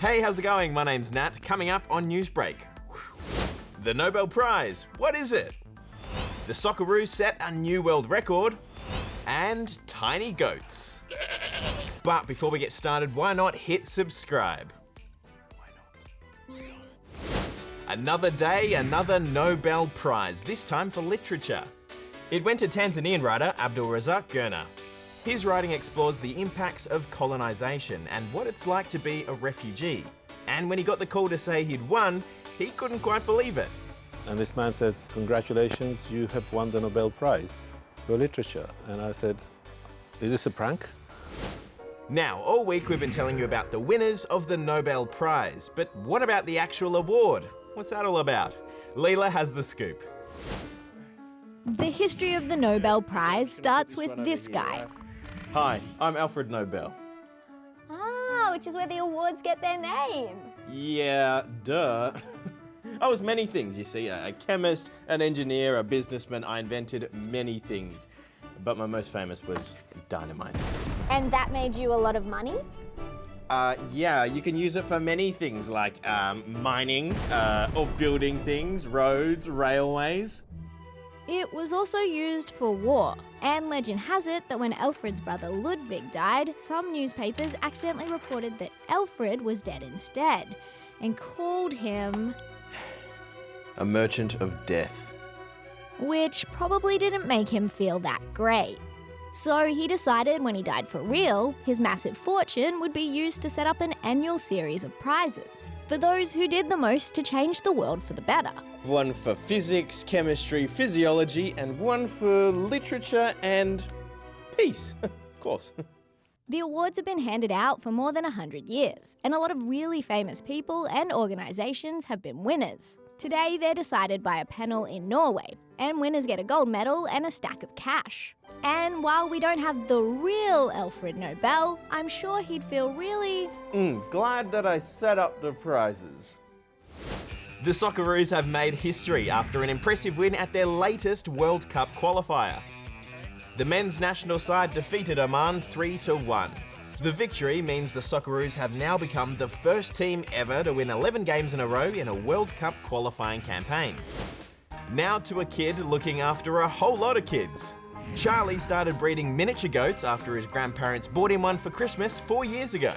Hey, how's it going? My name's Nat. Coming up on Newsbreak. The Nobel Prize. What is it? The Socceroos set a new world record. And tiny goats. But before we get started, why not hit subscribe? Why not? Another day, another Nobel Prize, this time for literature. It went to Tanzanian writer Abdulrazak Gurnah. His writing explores the impacts of colonisation and what it's like to be a refugee. And when he got the call to say he'd won, he couldn't quite believe it. And this man says, "Congratulations, you have won the Nobel Prize for literature." And I said, "Is this a prank?" Now, all week we've been telling you about the winners of the Nobel Prize, but what about the actual award? What's that all about? Leela has the scoop. The history of the Nobel Prize starts with this guy. Hi, I'm Alfred Nobel. Ah, which is where the awards get their name. Yeah, duh. I was many things, you see. A chemist, an engineer, a businessman. I invented many things. But my most famous was dynamite. And that made you a lot of money? Yeah, you can use it for many things like mining or building things, roads, railways. It was also used for war, and legend has it that when Alfred's brother Ludwig died, some newspapers accidentally reported that Alfred was dead instead, and called him A merchant of death. which probably didn't make him feel that great. So he decided when he died for real, his massive fortune would be used to set up an annual series of prizes for those who did the most to change the world for the better. One for physics, chemistry, physiology, and one for literature and peace, of course. The awards have been handed out for more than 100 years, and a lot of really famous people and organisations have been winners. Today, they're decided by a panel in Norway, and winners get a gold medal and a stack of cash. And while we don't have the real Alfred Nobel, I'm sure he'd feel really... Glad that I set up the prizes. The Socceroos have made history after an impressive win at their latest World Cup qualifier. The men's national side defeated Oman 3-1. The victory means the Socceroos have now become the first team ever to win 11 games in a row in a World Cup qualifying campaign. Now to a kid looking after a whole lot of kids. Charlie started breeding miniature goats after his grandparents bought him one for Christmas 4 years ago.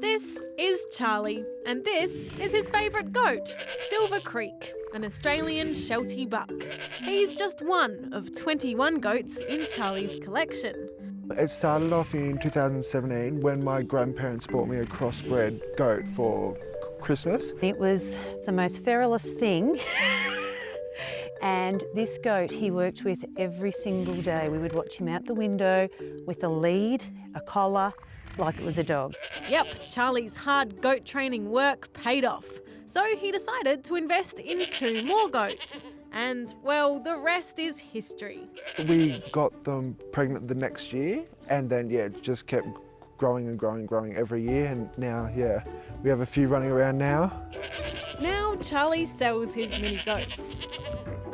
This is Charlie, and this is his favourite goat, Silver Creek, an Australian Sheltie buck. He's just one of 21 goats in Charlie's collection. It started off in 2017 when my grandparents bought me a crossbred goat for Christmas. It was the most ferocious thing. And this goat he worked with every single day. We would watch him out the window with a lead, a collar, like it was a dog. Yep, Charlie's hard goat training work paid off. So he decided to invest in 2 more goats. And, well, the rest is history. We got them pregnant the next year, and then, it just kept growing and growing every year. And now, we have a few running around now. Now Charlie sells his mini goats.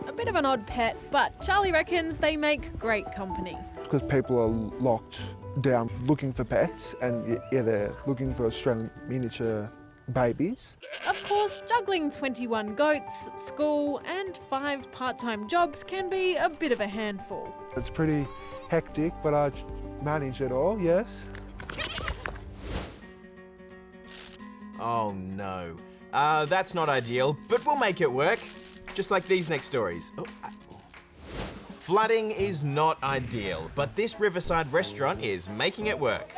A bit of an odd pet, but Charlie reckons they make great company. Because people are locked down looking for pets, and they're looking for Australian miniature babies. Of course, juggling 21 goats, school and 5 part-time jobs can be a bit of a handful. It's pretty hectic, but I manage it all, yes. Oh no. That's not ideal, but we'll make it work. Just like these next stories. Flooding is not ideal, but this riverside restaurant is making it work.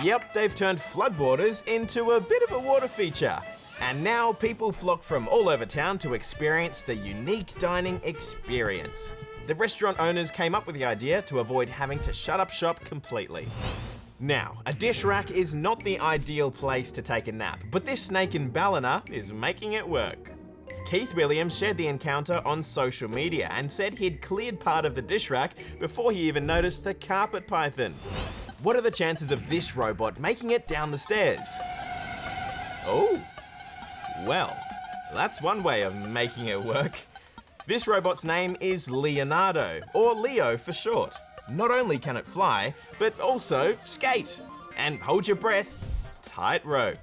Yep, they've turned floodwaters into a bit of a water feature. And now people flock from all over town to experience the unique dining experience. The restaurant owners came up with the idea to avoid having to shut up shop completely. Now, a dish rack is not the ideal place to take a nap, but this snake in Ballina is making it work. Keith Williams shared the encounter on social media and said he'd cleared part of the dish rack before he even noticed the carpet python. What are the chances of this robot making it down the stairs? Oh, well, that's one way of making it work. This robot's name is Leonardo, or Leo for short. Not only can it fly, but also skate. And hold your breath, tight rope.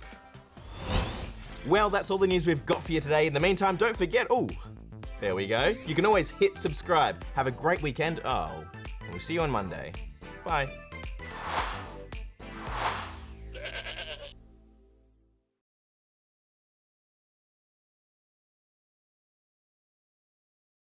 Well, that's all the news we've got for you today. In the meantime, don't forget, there we go. You can always hit subscribe. Have a great weekend. And we'll see you on Monday. Bye.